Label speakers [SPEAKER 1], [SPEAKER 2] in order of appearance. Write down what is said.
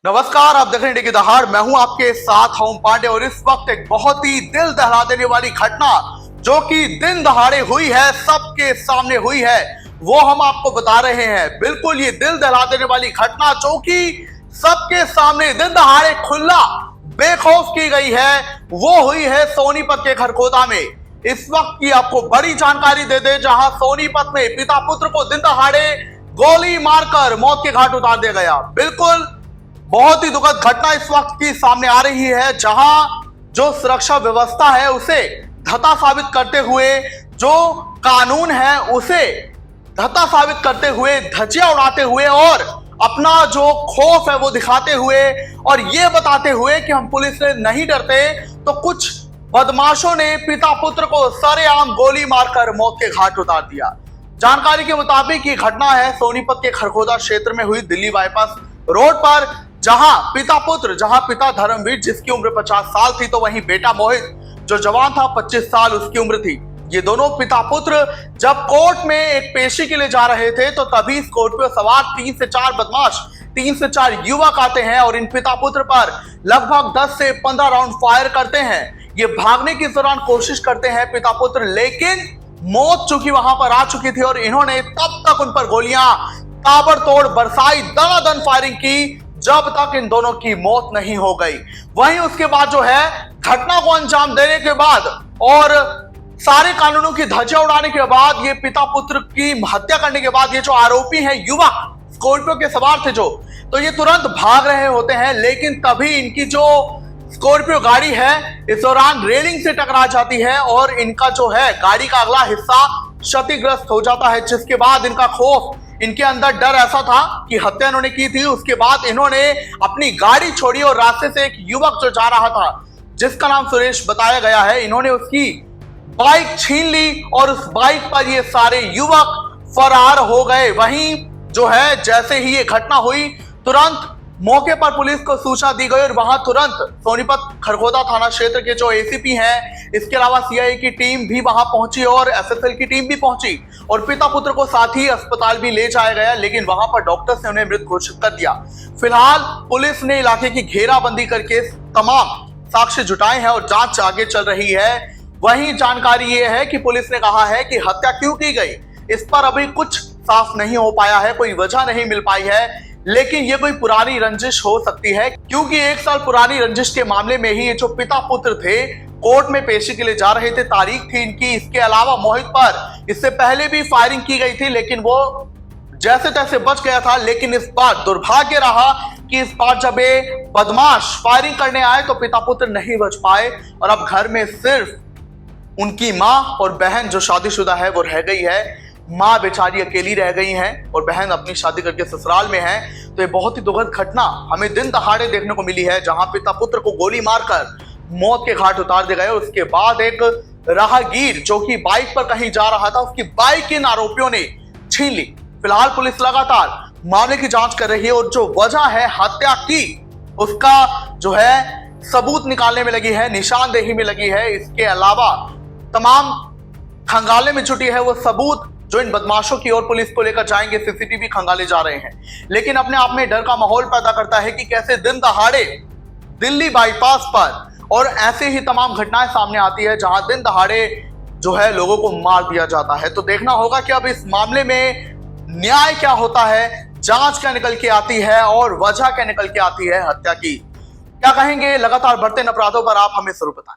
[SPEAKER 1] नमस्कार, आप देख रहे हैं इंडिया की दहाड़। मैं हूं आपके साथ ओम पांडे और इस वक्त एक बहुत ही दिल दहला देने वाली घटना जो कि दिन दहाड़े हुई है, सबके सामने हुई है, वो हम आपको बता रहे हैं। बिल्कुल ये दिल दहला देने वाली घटना जो कि सबके सामने दिन दहाड़े खुला बेखौफ की गई है, वो हुई है सोनीपत के खरखोदा में। इस वक्त की आपको बड़ी जानकारी दे दे, जहां सोनीपत में पिता पुत्र को दिन दहाड़े गोली मारकर मौत के घाट उतार दिया गया। बिल्कुल बहुत ही दुखद घटना इस वक्त की सामने आ रही है, जहां जो सुरक्षा व्यवस्था है उसे धता साबित करते हुए, जो कानून है उसे धता साबित करते हुए, धज्जियां उड़ाते हुए और अपना जो खौफ है वो दिखाते हुए और ये बताते हुए कि हम पुलिस से नहीं डरते, तो कुछ बदमाशों ने पिता पुत्र को सरेआम गोली मारकर मौत के घाट उतार दिया। जानकारी के मुताबिक ये घटना है सोनीपत के खरखोदा क्षेत्र में हुई, दिल्ली बाईपास रोड पर, जहां पिता धर्मवीर जिसकी उम्र 50 साल थी, तो वहीं बेटा मोहित जो जवान था 25 साल उसकी उम्र थी। ये दोनों पिता पुत्र जब कोर्ट में एक पेशी के लिए जा रहे थे, तो तभी स्कॉर्पियो सवार 3 से 4 बदमाश, 3 से 4 युवक आते हैं और इन पिता पुत्र पर लगभग 10 से 15 राउंड फायर करते हैं। ये भागने के दौरान कोशिश करते हैं पिता पुत्र, लेकिन मौत चूंकि वहां पर आ चुकी थी और इन्होंने तब तक उन पर गोलियां ताबड़तोड़ बरसाई, दनादन फायरिंग की, जब तक इन दोनों की मौत नहीं हो गई। वहीं उसके बाद जो है घटना को अंजाम देने के बाद और सारे कानूनों की धज्जियां उड़ाने के बाद, ये पिता पुत्र की हत्या करने के बाद, ये जो आरोपी हैं युवक स्कॉर्पियो के सवार थे जो, तो ये तुरंत भाग रहे होते हैं, लेकिन तभी इनकी जो स्कॉर्पियो गाड़ी है इस दौरान रेलिंग से टकरा जाती है और इनका जो है गाड़ी का अगला हिस्सा क्षतिग्रस्त हो जाता है, जिसके बाद इनका खौफ, इनके अंदर डर ऐसा था कि हत्या इन्होंने की थी। उसके बाद इन्होंने अपनी गाड़ी छोड़ी और रास्ते से एक युवक जो जा रहा था, जिसका नाम सुरेश बताया गया है, इन्होंने उसकी बाइक छीन ली और उस बाइक पर ये सारे युवक फरार हो गए। वहीं जो है जैसे ही ये घटना हुई, तुरंत मौके पर पुलिस को सूचना दी गई और वहां तुरंत सोनीपत खरखोदा थाना क्षेत्र के जो एसीपी हैं, इसके अलावा सीआई की टीम भी वहां पहुंची और एसएसएल की टीम भी पहुंची और पिता पुत्र को साथ ही अस्पताल भी ले जाया गया, लेकिन वहां पर डॉक्टर्स ने उन्हें मृत घोषित कर दिया। फिलहाल पुलिस ने इलाके की घेराबंदी करके तमाम साक्ष्य जुटाए हैं और जांच आगे चल रही है। वहीं जानकारी ये है कि पुलिस ने कहा है कि हत्या क्यों की गई, इस पर अभी कुछ साफ नहीं हो पाया है, कोई वजह नहीं मिल पाई है, लेकिन ये कोई पुरानी रंजिश हो सकती है, क्योंकि 1 साल पुरानी रंजिश के मामले में ही ये जो पिता पुत्र थे कोर्ट में पेशी के लिए जा रहे थे, तारीख थी इनकी। इसके अलावा मोहित पर इससे पहले भी फायरिंग की गई थी, लेकिन वो जैसे तैसे बच गया था। लेकिन इस बार दुर्भाग्य रहा कि इस बार जब ये बदमाश फायरिंग करने आए तो पिता पुत्र नहीं बच पाए और अब घर में सिर्फ उनकी माँ और बहन जो शादीशुदा है वो रह गई है। माँ बेचारी अकेली रह गई हैं और बहन अपनी शादी करके ससुराल में है। तो ये बहुत ही दुखद घटना हमें दिन दहाड़े देखने को मिली है, जहां पिता पुत्र को गोली मारकर मौत के घाट उतार दिया गया। उसके बाद एक राहगीर जो कि बाइक पर कहीं जा रहा था, उसकी बाइक इन आरोपियों ने छीन ली। फिलहाल पुलिस लगातार मामले की जांच कर रही है और जो वजह है हत्या की उसका जो है सबूत निकालने में लगी है, निशानदेही में लगी है। इसके अलावा तमाम खंगाले में जुटी है वो सबूत जो इन बदमाशों की ओर पुलिस को लेकर जाएंगे। सीसीटीवी खंगाले जा रहे हैं, लेकिन अपने आप में डर का माहौल पैदा करता है कि कैसे दिन दहाड़े दिल्ली बाईपास पर और ऐसे ही तमाम घटनाएं सामने आती है जहां दिन दहाड़े जो है लोगों को मार दिया जाता है। तो देखना होगा कि अब इस मामले में न्याय क्या होता है, जांच क्या निकल के आती है और वजह क्या निकल के आती है हत्या की। क्या कहेंगे, लगातार बढ़ते अपराधों पर आप हमें जरूर बताएं।